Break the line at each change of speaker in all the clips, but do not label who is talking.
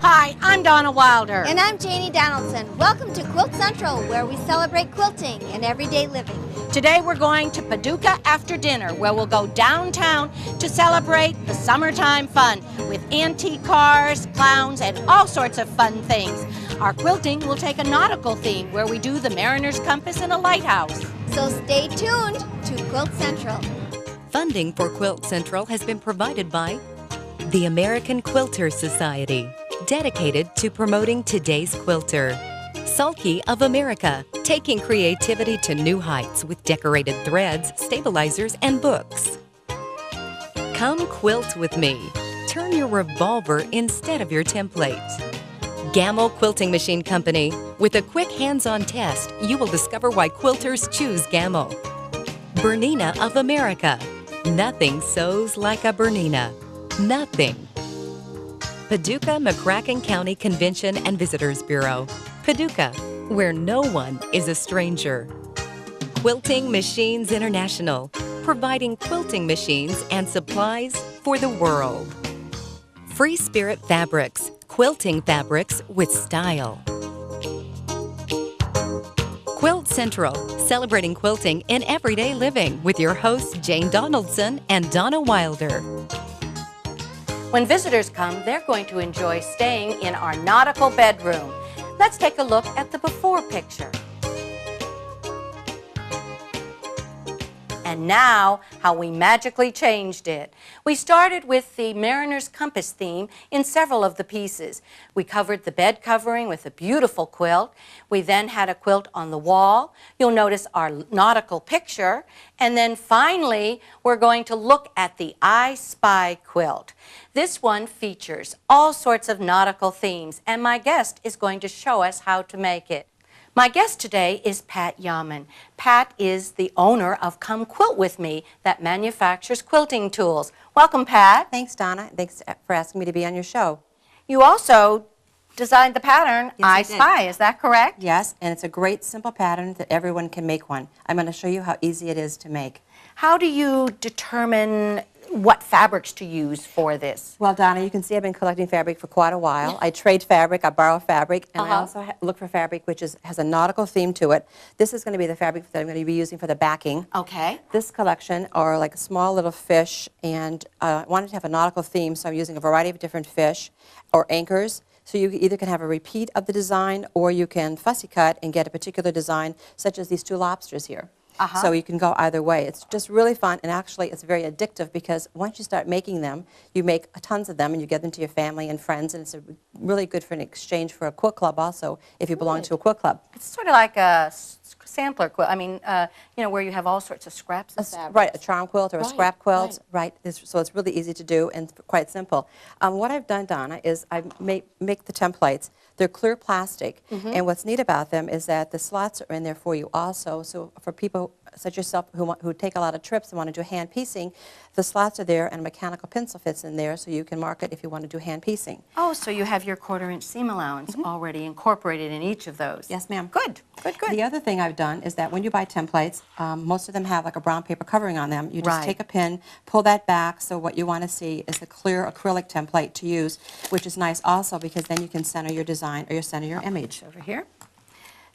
Hi, I'm Donna Wilder.
And I'm Janie Donaldson. Welcome to Quilt Central, where we celebrate quilting and everyday living.
Today we're going to Paducah after dinner, where we'll go downtown to celebrate the summertime fun with antique cars, clowns, and all sorts of fun things. Our quilting will take a nautical theme, where we do the mariner's compass and a lighthouse.
So stay tuned to Quilt Central.
Funding for Quilt Central has been provided by the American Quilter Society, dedicated to promoting today's quilter. Sulky of America, taking creativity to new heights with decorated threads, stabilizers, and books. Come Quilt With Me. Turn your revolver instead of your template. Gammill Quilting Machine Company. With a quick hands-on test, you will discover why quilters choose Gammill. Bernina of America. Nothing sews like a Bernina. Nothing. Paducah McCracken County Convention and Visitors Bureau. Paducah, where no one is a stranger. Quilting Machines International, providing quilting machines and supplies for the world. Free Spirit Fabrics, quilting fabrics with style. Quilt Central, celebrating quilting in everyday living with your hosts Jane Donaldson and Donna Wilder.
When visitors come, they're going to enjoy staying in our nautical bedroom. Let's take a look at the before picture. And now, how we magically changed it. We started with the mariner's compass theme in several of the pieces. We covered the bed covering with a beautiful quilt. We then had a quilt on the wall. You'll notice our nautical picture. And then finally, we're going to look at the I Spy quilt. This one features all sorts of nautical themes, and my guest is going to show us how to make it. My guest today is Pat Yamin. Pat is the owner of Come Quilt With Me, that manufactures quilting tools. Welcome, Pat.
Thanks, Donna. Thanks for asking me to be on your show.
You also designed the pattern I
did.
Spy, is that correct?
Yes, and it's a great simple pattern that everyone can make one. I'm going to show you how easy it is to make.
How do you determine what fabrics to use for this?
Well, Donna, you can see I've been collecting fabric for quite a while. I trade fabric, I borrow fabric, and I also look for fabric which has a nautical theme to it. This is going to be the fabric that I'm going to be using for the backing.
Okay.
This collection are like a small little fish, and I wanted to have a nautical theme, so I'm using a variety of different fish or anchors. So you either can have a repeat of the design, or you can fussy cut and get a particular design, such as these two lobsters here. So you can go either way. It's just really fun, and actually it's very addictive, because once you start making them, you make tons of them and you get them to your family and friends, and it's really good for an exchange for a quilt club also, if you belong to a quilt club.
It's sort of like a sampler quilt. I mean, you know, where you have all sorts of scraps of fabric.
Right, a charm quilt or a scrap quilt. Right. So it's really easy to do and quite simple. What I've done, Donna, is I make the templates. They're clear plastic, and what's neat about them is that the slots are in there for you also. So for people such as yourself who take a lot of trips and want to do hand piecing, the slots are there, and a mechanical pencil fits in there, so you can mark it if you want to do hand piecing.
Oh, so you have your 1/4-inch seam allowance already incorporated in each of those.
Yes, ma'am.
Good, good, good.
The other thing I've done is that when you buy templates, most of them have like a brown paper covering on them. You just take a pin, pull that back, so what you want to see is a clear acrylic template to use, which is nice also, because then you can center your design or center your image.
Over here.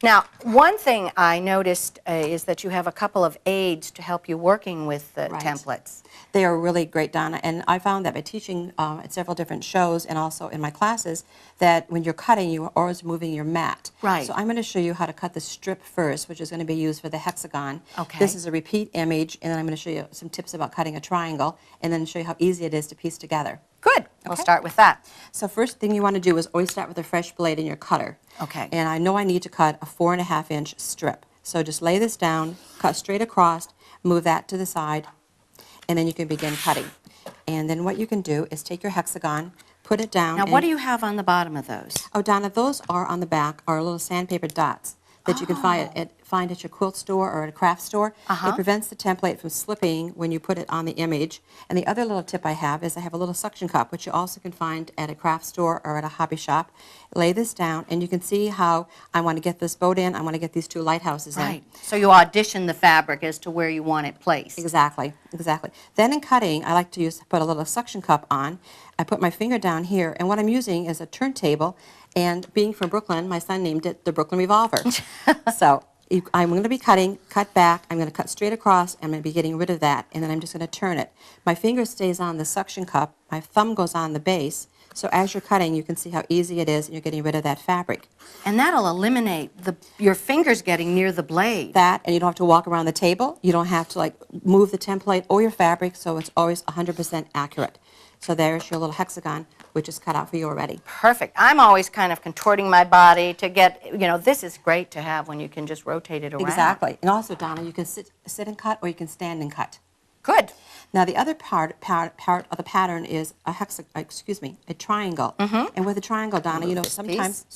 Now, one thing I noticed is that you have a couple of aids to help you working with the templates.
They are really great, Donna, and I found that by teaching at several different shows and also in my classes, that when you're cutting, you are always moving your mat.
Right.
So I'm going to show you how to cut the strip first, which is going to be used for the hexagon.
Okay.
This is a repeat image, and then I'm going to show you some tips about cutting a triangle, and then show you how easy it is to piece together.
Good. We'll start with that.
So first thing you want to do is always start with a fresh blade in your cutter.
Okay.
And I know I need to cut a 4.5-inch strip. So just lay this down, cut straight across, move that to the side, and then you can begin cutting. And then what you can do is take your hexagon, put it down.
Now, what do you have on the bottom of those?
Oh, Donna, those are on the back, are little sandpaper dots that you can find at your quilt store or at a craft store. It prevents the template from slipping when you put it on the image. And the other little tip I have is I have a little suction cup, which you also can find at a craft store or at a hobby shop. Lay this down, and you can see how I want to get this boat in. I want to get these two lighthouses in.
Right. So you audition the fabric as to where you want it placed.
Exactly, exactly. Then in cutting, I like to put a little suction cup on, I put my finger down here, and what I'm using is a turntable, and being from Brooklyn, my son named it the Brooklyn Revolver. So I'm going to be cut back, I'm going to cut straight across, I'm going to be getting rid of that, and then I'm just going to turn it. My finger stays on the suction cup, my thumb goes on the base, so as you're cutting, you can see how easy it is, and you're getting rid of that fabric.
And that'll eliminate your fingers getting near the blade.
That, and you don't have to walk around the table, you don't have to move the template or your fabric, so it's always 100% accurate. So there's your little hexagon, which is cut out for you already.
Perfect. I'm always kind of contorting my body to get, this is great to have when you can just rotate it around.
Exactly. And also, Donna, you can sit and cut, or you can stand and cut.
Good.
Now, the other part of the pattern is a triangle. And with a triangle, Donna, sometimes,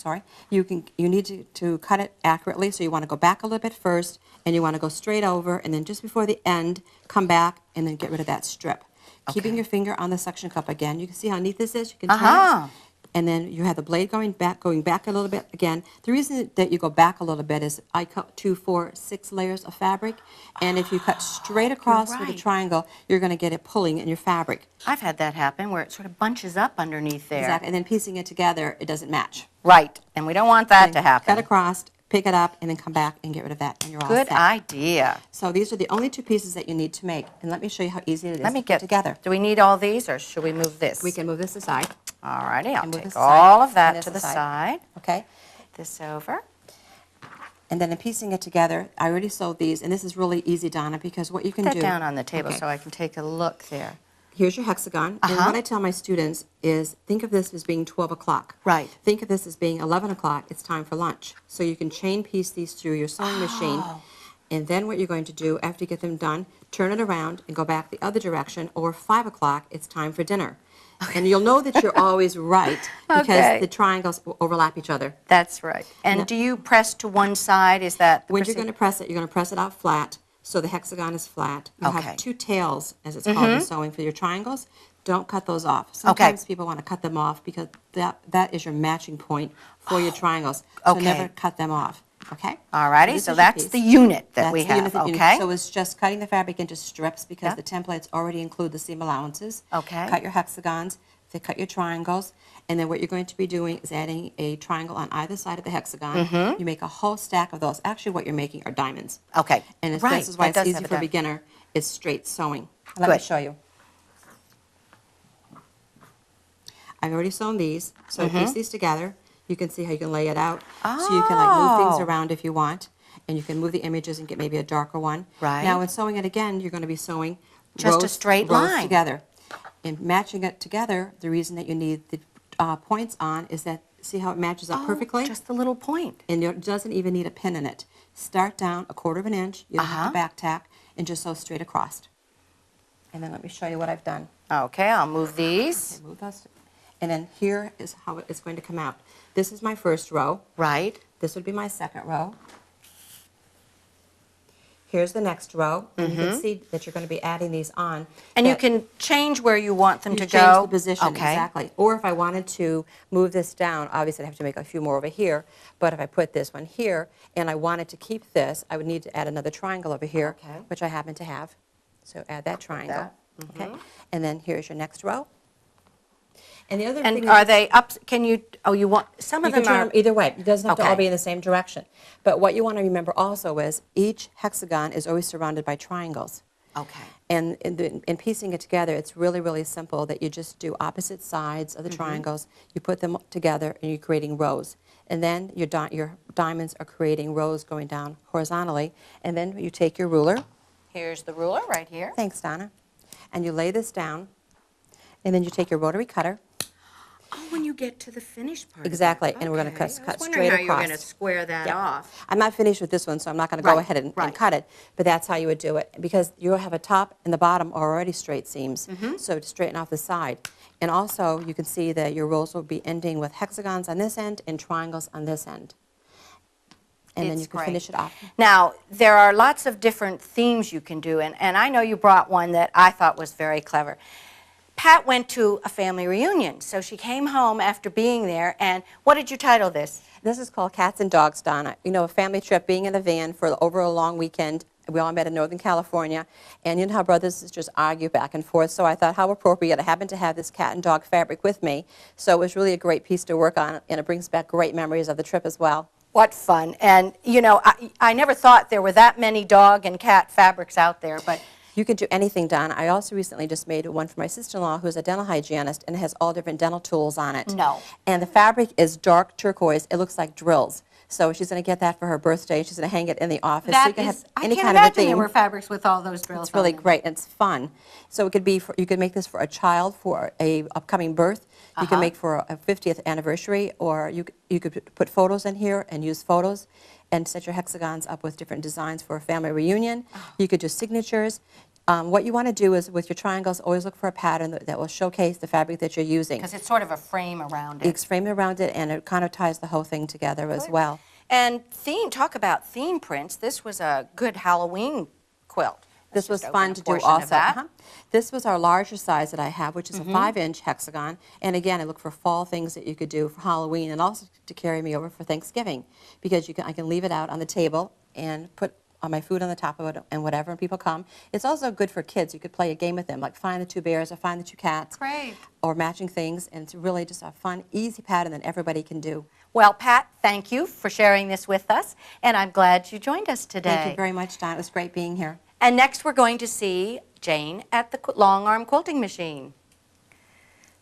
you need to cut it accurately, so you want to go back a little bit first, and you want to go straight over, and then just before the end, come back, and then get rid of that strip. Okay. Keeping your finger on the suction cup again. You can see how neat this is. You can turn it. And then you have the blade going back a little bit again. The reason that you go back a little bit is I cut 2, 4, 6 layers of fabric, and if you cut straight across with a triangle, you're going to get it pulling in your fabric.
I've had that happen where it sort of bunches up underneath there.
Exactly, and then piecing it together, it doesn't match.
Right, and we don't want that to happen.
Cut across, pick it up, and then come back and get rid of that, and you're all set.
Good idea.
So these are the only 2 pieces that you need to make, and let me show you how easy it is to put together.
Do we need all these, or should we move this?
We can move this aside.
All righty, I'll take all of that to the side.
Okay.
This over.
And then in piecing it together, I already sewed these, and this is really easy, Donna, because what you can do...
Put that down on the table so I can take a look there.
Here's your hexagon, and what I tell my students is think of this as being 12 o'clock.
Right.
Think of this as being 11 o'clock, it's time for lunch. So you can chain piece these through your sewing machine, and then what you're going to do after you get them done, turn it around and go back the other direction, or 5 o'clock, it's time for dinner. And you'll know that you're always right because the triangles overlap each other.
That's right. And do you press to one side? Is that
when you're going to press it, you're going to press it out flat, so the hexagon is flat. You have 2 tails, as it's called in sewing, for your triangles. Don't cut those off. Sometimes people want to cut them off because that is your matching point for your triangles. So never cut them off. Okay?
All righty, so that's the unit that we have,
So it's just cutting the fabric into strips because the templates already include the seam allowances.
Okay.
Cut your hexagons, cut your triangles, and then what you're going to be doing is adding a triangle on either side of the hexagon. You make a whole stack of those. Actually, what you're making are diamonds.
Okay.
And this is why it's easy for a beginner. It's straight sewing. Let me show you. I've already sewn these, so piece these together. You can see how you can lay it out. So you can move things around if you want, and you can move the images and get maybe a darker one.
Right.
Now, in sewing it again, you're going to be sewing
just a straight line
together. In matching it together, the reason that you need the points on is that, see how it matches up perfectly?
Just a little point.
And it doesn't even need a pin in it. Start down 1/4 inch, you don't have to back tack, and just sew straight across. And then let me show you what I've done.
Okay, I'll move these.
Okay, move those. And then here is how it's going to come out. This is my first row.
Right.
This would be my second row. Here's the next row. And you can see that you're going to be adding these on.
And you can change where you want them to go?
Change the position, exactly. Or if I wanted to move this down, obviously I'd have to make a few more over here, but if I put this one here and I wanted to keep this, I would need to add another triangle over here, which I happen to have. So add that triangle. Okay. And then here's your next row. And the other thing
are they up? Can you? Oh, you want some of them?
You can turn them either way. It doesn't have to all be in the same direction. But what you want to remember also is each hexagon is always surrounded by triangles.
Okay.
And in piecing it together, it's really, really simple that you just do opposite sides of the triangles. You put them together, and you're creating rows. And then your diamonds are creating rows going down horizontally. And then you take your ruler.
Here's the ruler right here.
Thanks, Donna. And you lay this down. And then you take your rotary cutter.
Oh, when you get to the finished part.
Exactly, and we're going to cut straight across.
How you're going to square that off.
I'm not finished with this one, so I'm not going to go ahead and cut it, but that's how you would do it, because you have a top and the bottom are already straight seams, so to straighten off the side. And also, you can see that your rows will be ending with hexagons on this end and triangles on this end. And then you can finish it off.
Now, there are lots of different themes you can do, and I know you brought one that I thought was very clever. Pat went to a family reunion, so she came home after being there, and what did you title this?
This is called Cats and Dogs, Donna. You know, a family trip, being in a van for over a long weekend, We all met in Northern California, and you know how brothers and sisters argue back and forth, so I thought how appropriate. I happened to have this cat and dog fabric with me, so it was really a great piece to work on, and it brings back great memories of the trip as well.
What fun. And, you know, I never thought there were that many dog and cat fabrics out there, but
You can do anything, Donna. I also recently just made one for my sister-in-law who's a dental hygienist, and it has all different dental tools on it.
No.
And the fabric is dark turquoise. It looks like drills. So she's going to get that for her birthday. She's going to hang it in the office. So you can have any kind of a
I can't imagine
theme.
there were fabrics with all those drills.
It's really
on them.
great, and it's fun. So it could be you could make this for a child for a upcoming birth. You can make for a 50th anniversary, or you could put photos in here and use photos and set your hexagons up with different designs for a family reunion. You could do signatures. What you want to do is, with your triangles, always look for a pattern that will showcase the fabric that you're using.
Because it's sort of a frame around it.
It's framed around it, and it kind of ties the whole thing together as well.
And talk about theme prints. This was a good Halloween quilt.
This was
Let's just
fun
open
to
a
do
portion of
also.
that.
This was our larger size that I have, which is a 5-inch hexagon. And again, I look for fall things that you could do for Halloween, and also to carry me over for Thanksgiving, because I can leave it out on the table and put my food on the top of it and whatever, and people come. It's also good for kids. You could play a game with them, like find the 2 bears or find the 2 cats.
Great.
Or matching things, and it's really just a fun, easy pattern that everybody can do.
Well, Pat, thank you for sharing this with us, and I'm glad you joined us today.
Thank you very much, Don. It was great being here.
And next we're going to see Jane at the long arm quilting machine.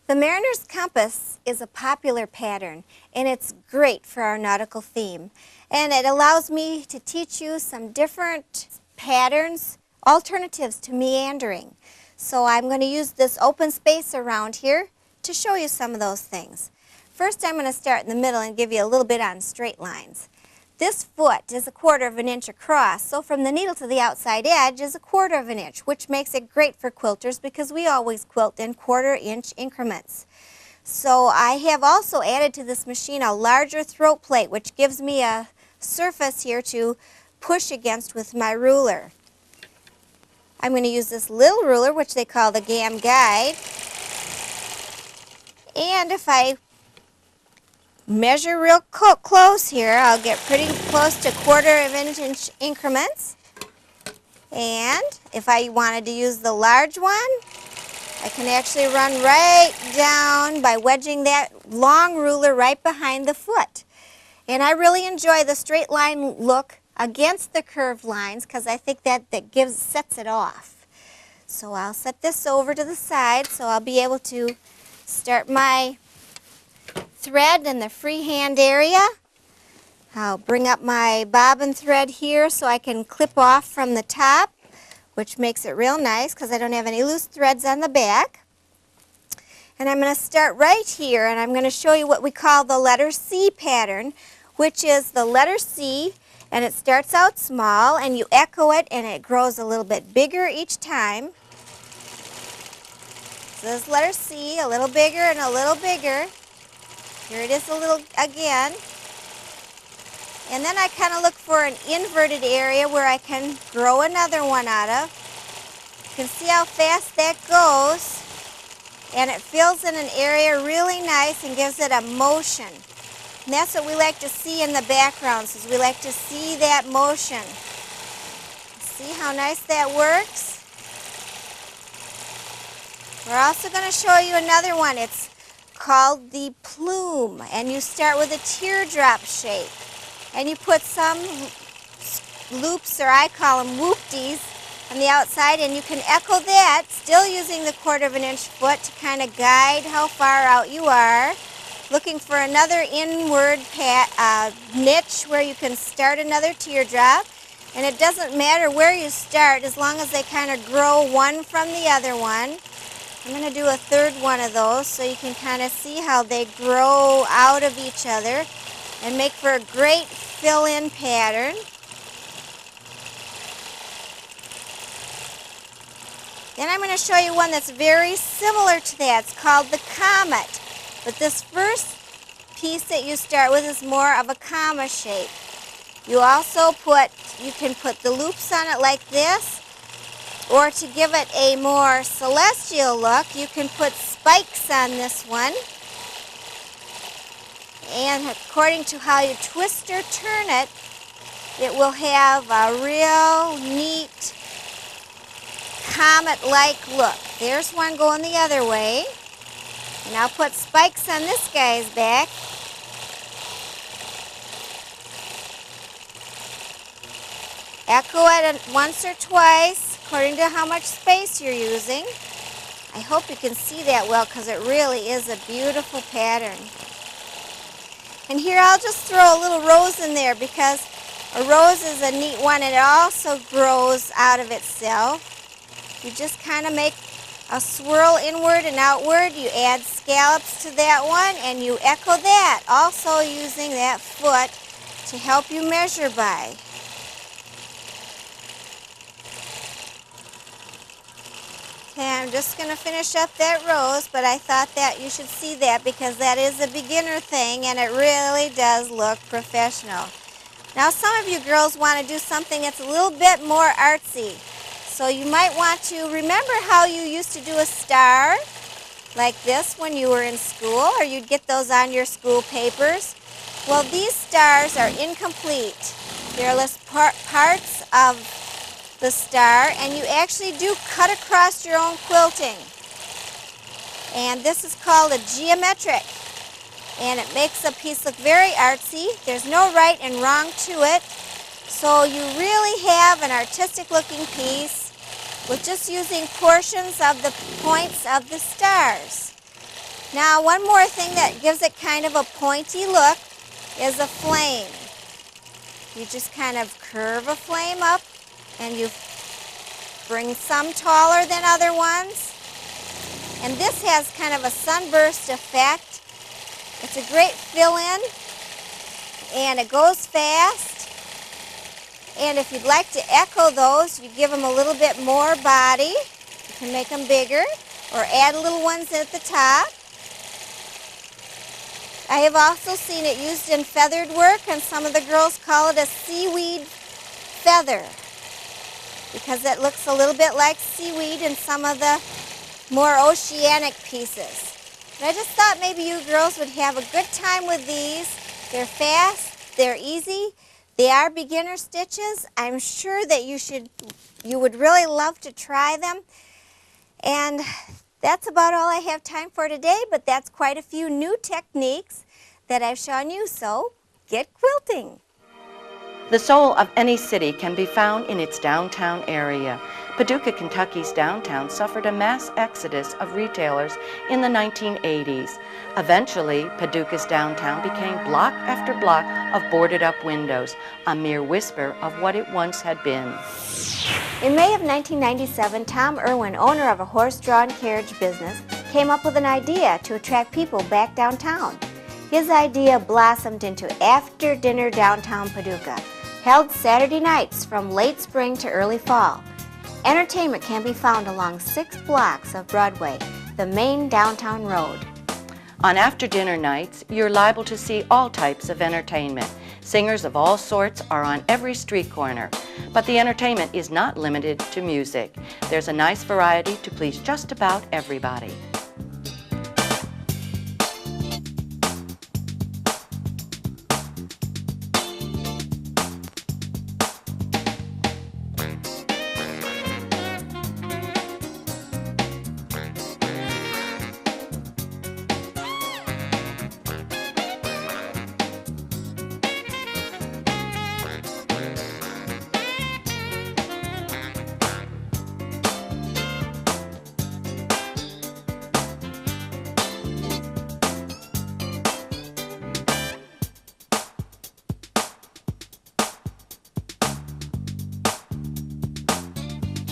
The Mariner's Compass is a popular pattern, and it's great for our nautical theme. And it allows me to teach you some different patterns, alternatives to meandering. So I'm going to use this open space around here to show you some of those things. First, I'm going to start in the middle and give you a little bit on straight lines. This foot is 1/4 of an inch across, so from the needle to the outside edge is 1/4 of an inch, which makes it great for quilters because we always quilt in 1/4 inch increments. So I have also added to this machine a larger throat plate, which gives me a surface here to push against with my ruler. I'm going to use this little ruler, which they call the GamGuide. And if I measure real close here, I'll get pretty close to 1/4 of an inch increments. And if I wanted to use the large one, I can actually run right down by wedging that long ruler right behind the foot. And I really enjoy the straight line look against the curved lines because I think that sets it off. So I'll set this over to the side so I'll be able to start my thread in the freehand area. I'll bring up my bobbin thread here so I can clip off from the top, which makes it real nice because I don't have any loose threads on the back. And I'm going to start right here, and I'm going to show you what we call the letter C pattern, which is the letter C, and it starts out small, and you echo it, and it grows a little bit bigger each time. So this letter C, a little bigger and a little bigger. Here it is a little again. And then I kind of look for an inverted area where I can grow another one out of. You can see how fast that goes. And it fills in an area really nice and gives it a motion. And that's what we like to see in the backgrounds, is we like to see that motion. See how nice that works? We're also going to show you another one. It's called the Plume, and you start with a teardrop shape. And you put some loops, or I call them whoopties, on the outside, and you can echo that, still using the 1/4 of an inch foot to kind of guide how far out you are. Looking for another inward niche where you can start another teardrop. And it doesn't matter where you start as long as they kind of grow one from the other one. I'm going to do a third one of those so you can kind of see how they grow out of each other and make for a great fill-in pattern. Then I'm going to show you one that's very similar to that. It's called the Comet. But this first piece that you start with is more of a comma shape. You can put the loops on it like this, or to give it a more celestial look, you can put spikes on this one. And according to how you twist or turn it, it will have a real neat comet-like look. There's one going the other way. And I'll put spikes on this guy's back. Echo it once or twice according to how much space you're using. I hope you can see that well because it really is a beautiful pattern. And here I'll just throw a little rose in there because a rose is a neat one and it also grows out of itself. You just kind of make a swirl inward and outward. You add scallops to that one and you echo that, also using that foot to help you measure by. Okay, I'm just going to finish up that rose, but I thought that you should see that because that is a beginner thing and it really does look professional. Now some of you girls want to do something that's a little bit more artsy. So you might want to remember how you used to do a star like this when you were in school, or you'd get those on your school papers. Well, these stars are incomplete. They're just parts of the star, and you actually do cut across your own quilting. And this is called a geometric, and it makes a piece look very artsy. There's no right and wrong to it, so you really have an artistic looking piece with just using portions of the points of the stars. Now, one more thing that gives it kind of a pointy look is a flame. You just kind of curve a flame up and you bring some taller than other ones. And this has kind of a sunburst effect. It's a great fill-in and it goes fast. And if you'd like to echo those, you give them a little bit more body. You can make them bigger or add little ones at the top. I have also seen it used in feathered work, and some of the girls call it a seaweed feather because it looks a little bit like seaweed in some of the more oceanic pieces. And I just thought maybe you girls would have a good time with these. They're fast, they're easy. They are beginner stitches. I'm sure that you would really love to try them. And that's about all I have time for today, but that's quite a few new techniques that I've shown you, so get quilting.
The soul of any city can be found in its downtown area. Paducah, Kentucky's downtown suffered a mass exodus of retailers in the 1980s. Eventually, Paducah's downtown became block after block of boarded-up windows, a mere whisper of what it once had been.
In May of 1997, Tom Irwin, owner of a horse-drawn carriage business, came up with an idea to attract people back downtown. His idea blossomed into After Dinner Downtown Paducah, held Saturday nights from late spring to early fall. Entertainment can be found along 6 blocks of Broadway, the main downtown road.
On after-dinner nights, you're liable to see all types of entertainment. Singers of all sorts are on every street corner. But the entertainment is not limited to music. There's a nice variety to please just about everybody.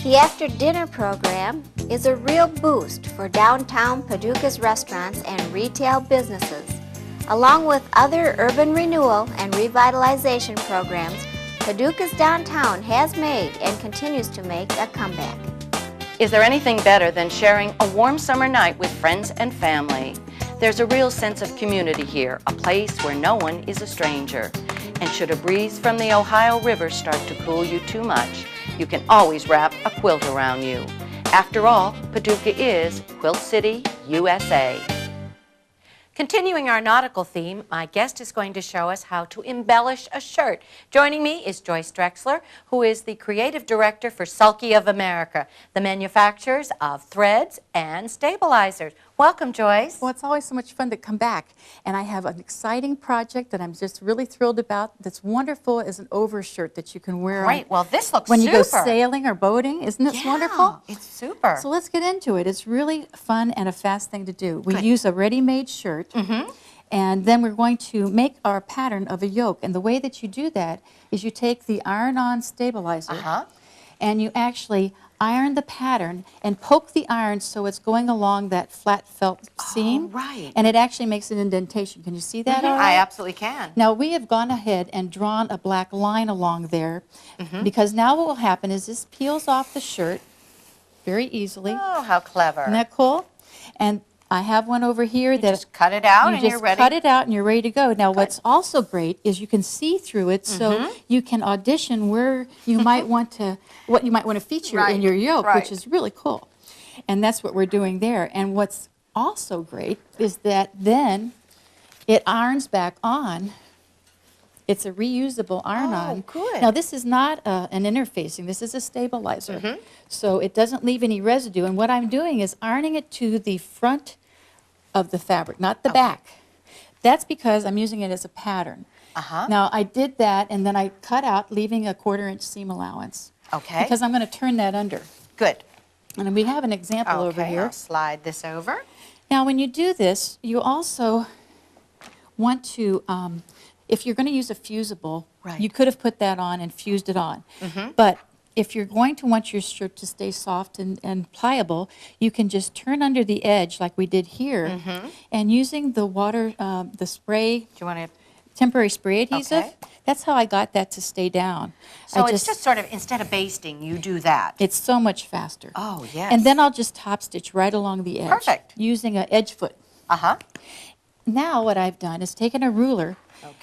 The After Dinner program is a real boost for downtown Paducah's restaurants and retail businesses. Along with other urban renewal and revitalization programs, Paducah's downtown has made and continues to make a comeback.
Is there anything better than sharing a warm summer night with friends and family? There's a real sense of community here, a place where no one is a stranger. And should a breeze from the Ohio River start to cool you too much, you can always wrap a quilt around you. After all, Paducah is Quilt City, USA. Continuing our nautical theme, my guest is going to show us how to embellish a shirt. Joining me is Joyce Drexler, who is the creative director for Sulky of America, the manufacturers of threads and stabilizers. Welcome, Joyce.
Well, it's always so much fun to come back, and I have an exciting project that I'm just really thrilled about that's wonderful as an overshirt that you can wear
Great. Well, this looks
when
super.
you go sailing or boating. Isn't this wonderful?
It's super.
So let's get into it. It's really fun and a fast thing to do. We
Good.
use a ready-made shirt, and then we're going to make our pattern of a yoke. And the way that you do that is you take the iron-on stabilizer, and you actually iron the pattern and poke the iron so it's going along that flat felt seam.
right.
And it actually makes an indentation. Can you see that all right?
I absolutely can.
Now we have gone ahead and drawn a black line along there because now what will happen is this peels off the shirt very easily.
Oh, how clever.
Isn't that cool? And I have one over here that
just cut it out
you
and
just
you're ready.
cut it out and you're ready to go. Now what's also great is you can see through it, so you can audition where you might want to, what you might want to feature in your yoke, which is really cool. And that's what we're doing there. And what's also great is that then it irons back on. It's a reusable iron-on.
Oh, good.
Now this is not an interfacing, this is a stabilizer. So it doesn't leave any residue. And what I'm doing is ironing it to the front of the fabric, not the back. That's because I'm using it as a pattern. Now I did that and then I cut out, leaving a 1/4-inch seam allowance.
Okay.
Because I'm going to turn that under.
Good.
And we have an example over here.
I'll slide this over.
Now when you do this, you also want to, if you're going to use a fusible, you could have put that on and fused it on. But if you're going to want your shirt to stay soft and pliable, you can just turn under the edge like we did here, and using the water, the spray,
Do you want to?
temporary spray adhesive,
Okay.
that's how I got that to stay down.
So it's just sort of, instead of basting, you do that.
It's so much faster.
Oh, yes.
And then I'll just top stitch right along the edge.
Perfect.
Using an edge foot. Now what I've done is taken a ruler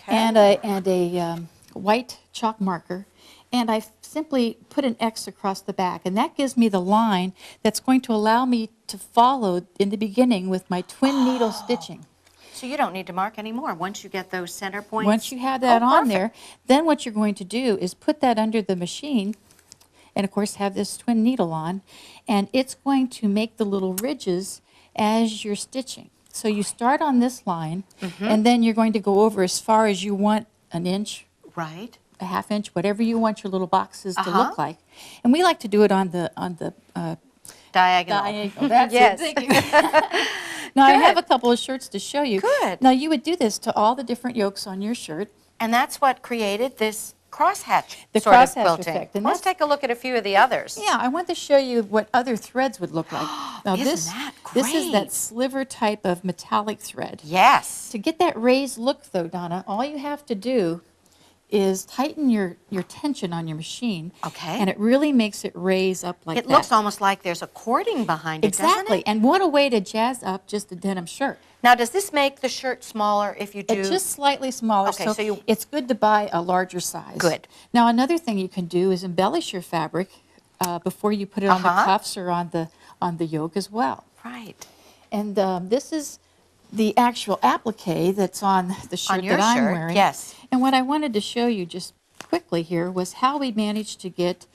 and a white chalk marker, and I simply put an X across the back, and that gives me the line that's going to allow me to follow in the beginning with my twin needle stitching.
So you don't need to mark anymore once you get those center points.
Once you have that on there, then what you're going to do is put that under the machine, and of course have this twin needle on, and it's going to make the little ridges as you're stitching. So you start on this line, and then you're going to go over as far as you want, an inch,
Right.
a half inch, whatever you want your little boxes to look like. And we like to do it on the
Diagonal.
diagonal. That's
Yes.
it. Thank you. Now I have a couple of shirts to show you.
Good.
Now you would do this to all the different yokes on your shirt.
And that's what created this crosshatch
The
sort of
crosshatch
quilting.
effect, and
Let's
that's-
take a look at a few of the others.
Yeah, I want to show you what other threads would look like. Now
Isn't that
this is
great?
that sliver type of metallic thread.
Yes.
To get that raised look though, Donna, all you have to do is tighten your tension on your machine.
Okay.
And it really makes it raise up like that.
It looks almost like there's a cording behind it, doesn't
Exactly.
it?
And what a way to jazz up just a denim shirt.
Now, does this make the shirt smaller if you do?
It's just slightly smaller,
Okay, so you-
it's good to buy a larger size.
Good.
Now, another thing you can do is embellish your fabric before you put it on the cuffs or on the yoke as well.
Right.
And this is the actual applique that's on the shirt
your
that I'm
shirt,
wearing.
yes.
And what I wanted to show you just quickly here was how we managed to get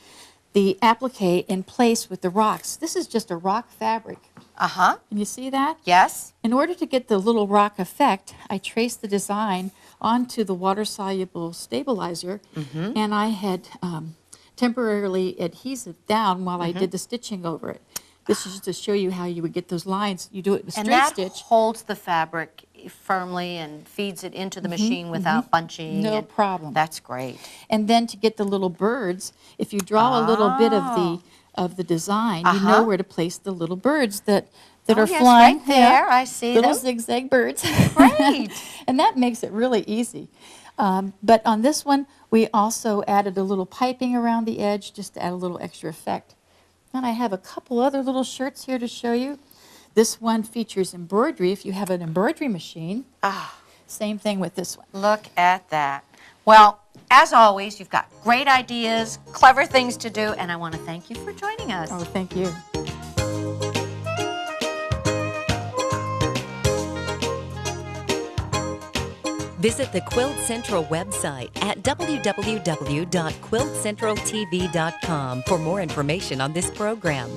the applique in place with the rocks. This is just a rock fabric. Can you see that?
Yes.
In order to get the little rock effect, I traced the design onto the water-soluble stabilizer, and I had temporarily adhesive down while I did the stitching over it. This is just to show you how you would get those lines. You do it with
And
straight
that
stitch.
holds the fabric firmly and feeds it into the machine without bunching.
No
and
problem.
That's great.
And then to get the little birds, if you draw a little bit of the design, you know where to place the little birds that are
yes,
flying.
right there. I see
little
them.
zigzag birds.
Great.
And that makes it really easy. But on this one, we also added a little piping around the edge just to add a little extra effect. And I have a couple other little shirts here to show you. This one features embroidery if you have an embroidery machine. Same thing with this one.
Look at that. Well, as always, you've got great ideas, clever things to do, and I want to thank you for joining us.
Oh, thank you.
Visit the Quilt Central website at www.quiltcentraltv.com for more information on this program.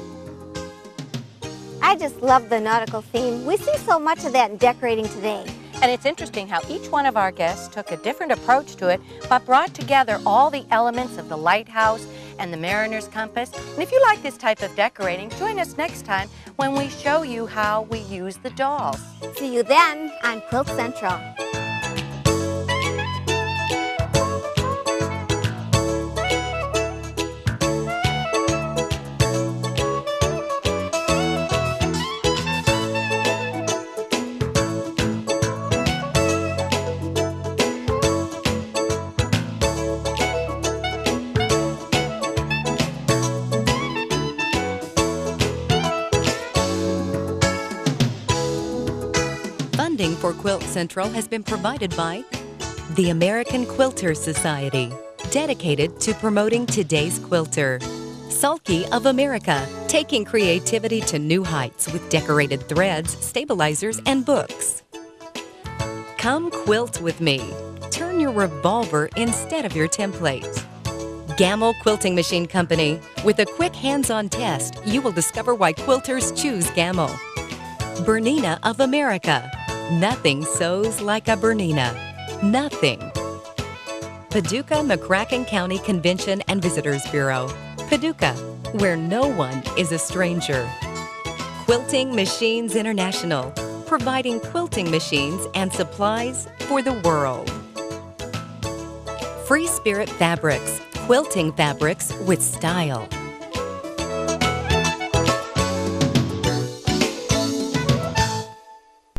I just love the nautical theme. We see so much of that in decorating today.
And it's interesting how each one of our guests took a different approach to it, but brought together all the elements of the lighthouse and the mariner's compass. And if you like this type of decorating, join us next time when we show you how we use the dolls.
See you then on Quilt Central.
Funding for Quilt Central has been provided by the American Quilter Society, dedicated to promoting today's quilter. Sulky of America, taking creativity to new heights with decorated threads, stabilizers, and books. Come Quilt With Me. Turn your revolver instead of your template. Gammill Quilting Machine Company. With a quick hands-on test, you will discover why quilters choose Gammill. Bernina of America. Nothing sews like a Bernina. Nothing. Paducah McCracken County Convention and Visitors Bureau. Paducah, where no one is a stranger. Quilting Machines International, providing quilting machines and supplies for the world. Free Spirit Fabrics, quilting fabrics with style.